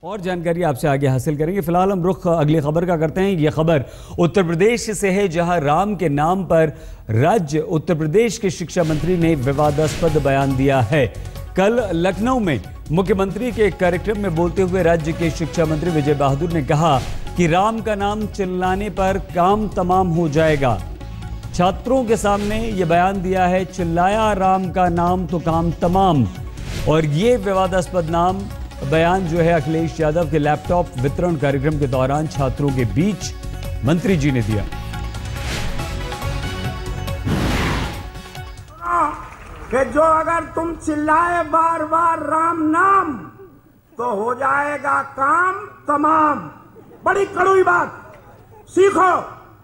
और जानकारी आपसे आगे हासिल करेंगे। फिलहाल हम रुख अगली खबर का करते हैं। ये खबर उत्तर प्रदेश से है, जहां राम के नाम पर राज्य उत्तर प्रदेश के शिक्षा मंत्री ने विवादास्पद बयान दिया है। कल लखनऊ में मुख्यमंत्री के एक कार्यक्रम में बोलते हुए राज्य के शिक्षा मंत्री विजय बहादुर ने कहा कि राम का नाम चिल्लाने पर काम तमाम हो जाएगा। छात्रों के सामने ये बयान दिया है, चिल्लाया राम का नाम तो काम तमाम। और ये विवादास्पद बयान जो है अखिलेश यादव के लैपटॉप वितरण कार्यक्रम के दौरान छात्रों के बीच मंत्री जी ने दिया। कि जो अगर तुम चिल्लाए बार बार राम नाम तो हो जाएगा काम तमाम। बड़ी कड़वी बात। सीखो,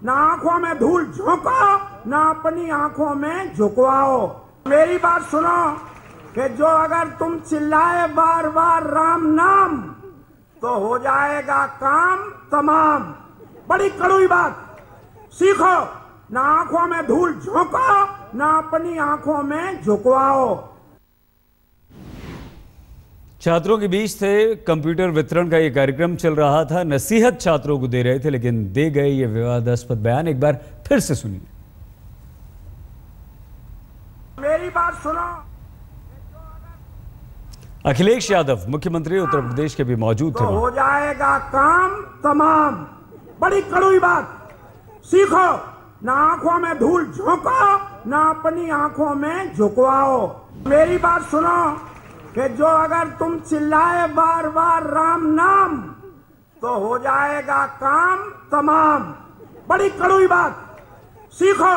ना आंखों में धूल झोंको, ना अपनी आंखों में झुकवाओ। मेरी बात सुनो कि जो अगर तुम चिल्लाए बार बार राम नाम तो हो जाएगा काम तमाम। बड़ी कड़वी बात। सीखो, ना आंखों में धूल झोंको, ना अपनी आंखों में झुकवाओ। छात्रों के बीच थे कंप्यूटर वितरण का ये कार्यक्रम चल रहा था। नसीहत छात्रों को दे रहे थे, लेकिन दे गए ये विवादास्पद बयान। एक बार फिर से सुनिए। मेरी बात सुनो। अखिलेश यादव मुख्यमंत्री उत्तर प्रदेश के भी मौजूद थे। तो हो जाएगा काम तमाम। बड़ी कड़वी बात। सीखो, ना आंखों में धूल झोंको, ना अपनी आंखों में झुकवाओ। मेरी बात सुनो कि जो अगर तुम चिल्लाए बार बार राम नाम तो हो जाएगा काम तमाम। बड़ी कड़वी बात। सीखो,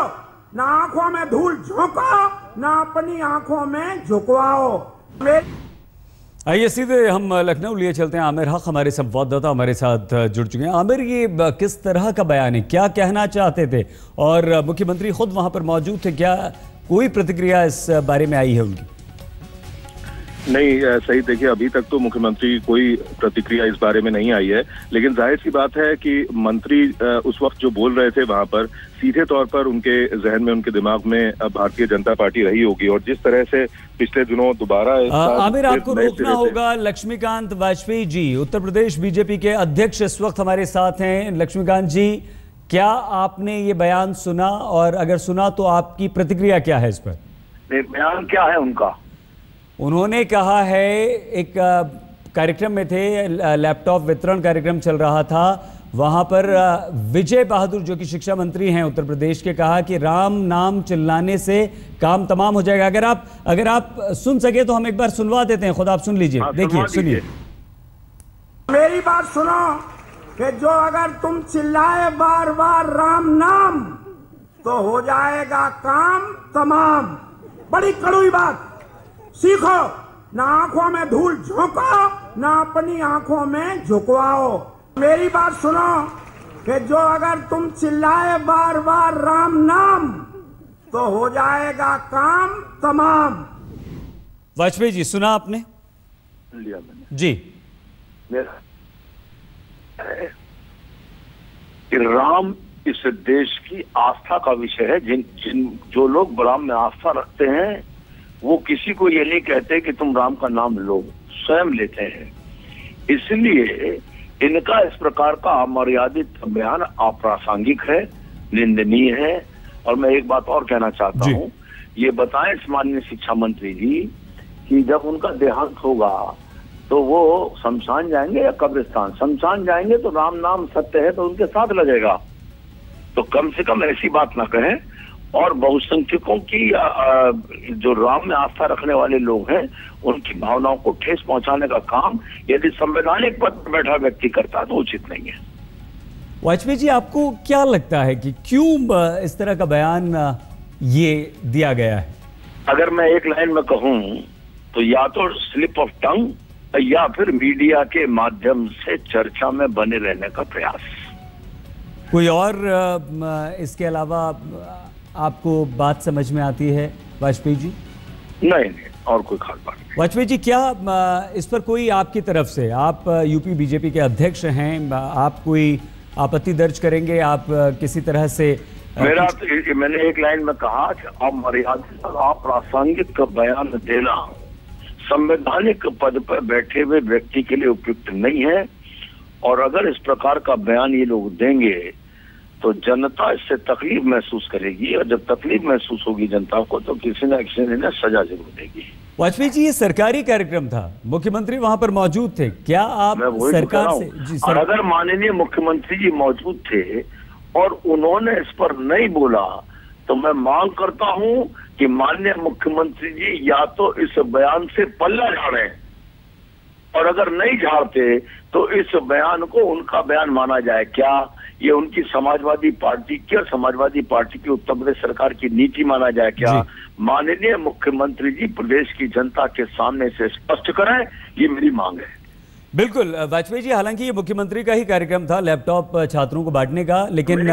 ना आंखों में धूल झोंको, ना अपनी आंखों में झुकवाओ। आइए सीधे हम लखनऊ लिए चलते हैं। आमिर हक हमारे संवाददाता हमारे साथ जुड़ चुके हैं। आमिर, ये किस तरह का बयान है, क्या कहना चाहते थे? और मुख्यमंत्री खुद वहां पर मौजूद थे, क्या कोई प्रतिक्रिया इस बारे में आई है उनकी? नहीं, सही देखिए, अभी तक तो मुख्यमंत्री कोई प्रतिक्रिया इस बारे में नहीं आई है। लेकिन जाहिर सी बात है कि मंत्री उस वक्त जो बोल रहे थे वहां पर सीधे तौर पर उनके जहन में, उनके दिमाग में भारतीय जनता पार्टी रही होगी। और जिस तरह से पिछले दिनों दोबारा आमिर, आपको रोकना होगा। लक्ष्मीकांत वाजपेयी जी, उत्तर प्रदेश बीजेपी के अध्यक्ष, इस वक्त हमारे साथ हैं। लक्ष्मीकांत जी, क्या आपने ये बयान सुना? और अगर सुना तो आपकी प्रतिक्रिया क्या है इस पर? बयान क्या है उनका? उन्होंने कहा है, एक कार्यक्रम में थे, लैपटॉप वितरण कार्यक्रम चल रहा था, वहां पर विजय बहादुर जो कि शिक्षा मंत्री हैं उत्तर प्रदेश के, कहा कि राम नाम चिल्लाने से काम तमाम हो जाएगा। अगर आप सुन सके तो हम एक बार सुनवा देते हैं, खुद आप सुन लीजिए। देखिए, सुनिए। मेरी बात सुनो कि जो अगर तुम चिल्लाए बार बार राम नाम तो हो जाएगा काम तमाम। बड़ी कड़वी बात। सीखो, ना आंखों में धूल झोंको, ना अपनी आंखों में झुकवाओ। मेरी बात सुनो कि जो अगर तुम चिल्लाए बार बार राम नाम तो हो जाएगा काम तमाम। वाजपेयी जी, सुना आपने? लिया मैंने जी। मेरा कि राम इस देश की आस्था का विषय है। जो लोग राम में आस्था रखते हैं वो किसी को ये नहीं कहते कि तुम राम का नाम लो, स्वयं लेते हैं। इसलिए इनका इस प्रकार का अमर्यादित बयान अप्रासंगिक है, निंदनीय है। और मैं एक बात और कहना चाहता हूँ, ये बताएं माननीय शिक्षा मंत्री जी कि जब उनका देहांत होगा तो वो शमशान जाएंगे या कब्रिस्तान? शमशान जाएंगे तो राम नाम सत्य है तो उनके साथ लगेगा। तो कम से कम ऐसी बात ना कहें। और बहुसंख्यकों की जो राम में आस्था रखने वाले लोग हैं उनकी भावनाओं को ठेस पहुंचाने का काम यदि संवैधानिक पद पर बैठा व्यक्ति करता है तो उचित नहीं है। वाजपेयी जी, आपको क्या लगता है कि क्यों इस तरह का बयान ये दिया गया है? अगर मैं एक लाइन में कहूं तो या तो स्लिप ऑफ टंग या फिर मीडिया के माध्यम से चर्चा में बने रहने का प्रयास। कोई और इसके अलावा आपको बात समझ में आती है वाजपेयी जी? नहीं, और कोई खास बात नहीं। वाजपेयी जी, क्या इस पर कोई आपकी तरफ से, आप यूपी बीजेपी के अध्यक्ष हैं, आप कोई आपत्ति दर्ज करेंगे? आप किसी तरह से मैंने एक लाइन में कहा कि अमर्यादित अप्रासंगिक बयान देना संवैधानिक पद पर बैठे हुए व्यक्ति के लिए उपयुक्त नहीं है। और अगर इस प्रकार का बयान ये लोग देंगे तो जनता इससे तकलीफ महसूस करेगी, और जब तकलीफ महसूस होगी जनता को तो किसी न किसी ने सजा जरूर देगी। वाजपेयी जी, ये सरकारी कार्यक्रम था, मुख्यमंत्री वहां पर मौजूद थे, क्या आप सरकार से और अगर माननीय मुख्यमंत्री जी मौजूद थे और उन्होंने इस पर नहीं बोला तो मैं मांग करता हूं कि माननीय मुख्यमंत्री जी या तो इस बयान से पल्ला झाड़ें, और अगर नहीं झाड़ते तो इस बयान को उनका बयान माना जाए। क्या ये उनकी समाजवादी पार्टी की और समाजवादी पार्टी की उत्तर प्रदेश सरकार की नीति माना जाए? क्या माननीय मुख्यमंत्री जी प्रदेश की जनता के सामने से स्पष्ट करें, ये मेरी मांग है। बिल्कुल वाजपेयी जी, हालांकि ये मुख्यमंत्री का ही कार्यक्रम था लैपटॉप छात्रों को बांटने का, लेकिन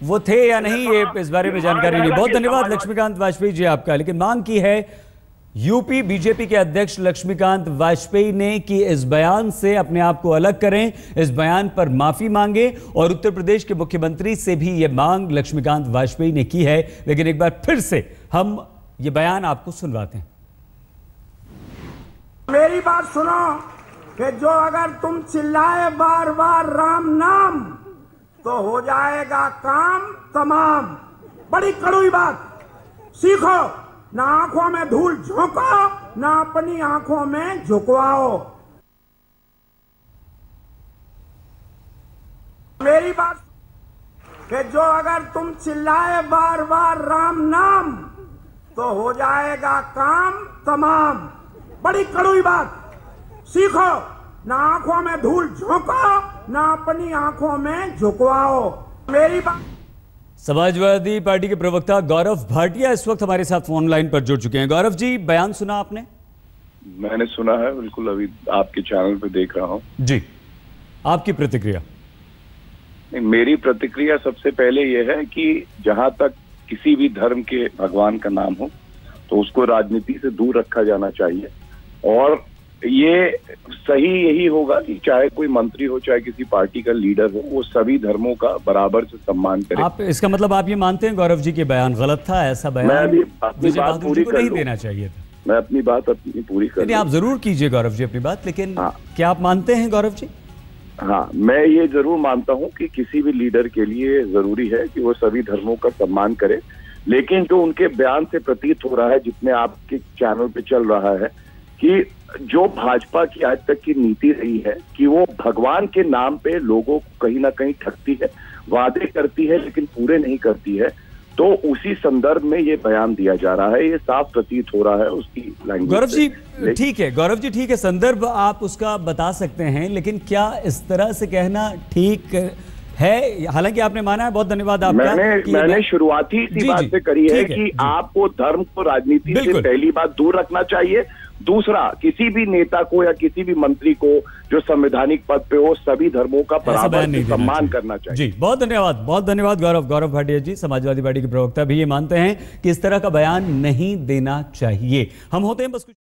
वो थे या नहीं ये इस बारे में जानकारी नहीं। बहुत धन्यवाद लक्ष्मीकांत वाजपेयी जी आपका। लेकिन मांग की है यूपी बीजेपी के अध्यक्ष लक्ष्मीकांत वाजपेयी ने कि इस बयान से अपने आप को अलग करें, इस बयान पर माफी मांगे, और उत्तर प्रदेश के मुख्यमंत्री से भी यह मांग लक्ष्मीकांत वाजपेयी ने की है। लेकिन एक बार फिर से हम ये बयान आपको सुनवाते हैं। मेरी बात सुनो कि जो अगर तुम चिल्लाए बार बार राम नाम तो हो जाएगा काम तमाम। बड़ी कड़वी बात, सीखो। ना आंखों में धूल झोंको, ना अपनी आंखों में झुकवाओ। मेरी बात कि जो अगर तुम चिल्लाए बार बार राम नाम तो हो जाएगा काम तमाम। बड़ी कड़वी बात, सीखो। ना आंखों में धूल झोंको, ना अपनी आंखों में झुकवाओ। मेरी बात। समाजवादी पार्टी के प्रवक्ता गौरव भाटिया इस वक्त हमारे साथ फोन लाइन पर जुड़ चुके हैं। गौरव जी, बयान सुना आपने? मैंने सुना है, बिल्कुल अभी आपके चैनल पे देख रहा हूँ जी। आपकी प्रतिक्रिया? मेरी प्रतिक्रिया सबसे पहले यह है कि जहां तक किसी भी धर्म के भगवान का नाम हो तो उसको राजनीति से दूर रखा जाना चाहिए, और ये सही यही होगा कि चाहे कोई मंत्री हो चाहे किसी पार्टी का लीडर हो, वो सभी धर्मों का बराबर से सम्मान करे। आप इसका मतलब आप ये मानते हैं गौरव जी के बयान गलत था? ऐसा बयान मैं अभी अपनी बात पूरी कर नहीं देना चाहिए था। मैं अपनी बात अपनी पूरी कर। आप जरूर कीजिए गौरव जी अपनी बात, लेकिन क्या आप मानते हैं गौरव जी? हाँ, मैं ये जरूर मानता हूँ कि किसी भी लीडर के लिए जरूरी है कि वो सभी धर्मों का सम्मान करे, लेकिन जो उनके बयान से प्रतीत हो रहा है, जितने आपके चैनल पे चल रहा है, कि जो भाजपा की आज तक की नीति रही है कि वो भगवान के नाम पे लोगों को कहीं ना कहीं ठगती है, वादे करती है लेकिन पूरे नहीं करती है, तो उसी संदर्भ में ये बयान दिया जा रहा है। ये साफ प्रतीत हो रहा है उसकी लैंग्वेज। गौरव जी ठीक है, गौरव जी ठीक है, संदर्भ आप उसका बता सकते हैं, लेकिन क्या इस तरह से कहना ठीक है? हालांकि आपने माना है, बहुत धन्यवाद आपका। मैंने शुरुआती इसी बात से करी है कि आपको धर्म को राजनीति से पहली बात दूर रखना चाहिए। दूसरा, किसी भी नेता को या किसी भी मंत्री को जो संवैधानिक पद पे हो, सभी धर्मों का बराबर सम्मान करना चाहिए। जी, बहुत धन्यवाद गौरव भाटिया जी। समाजवादी पार्टी के प्रवक्ता भी ये मानते हैं कि इस तरह का बयान नहीं देना चाहिए। हम होते हैं बस कुछ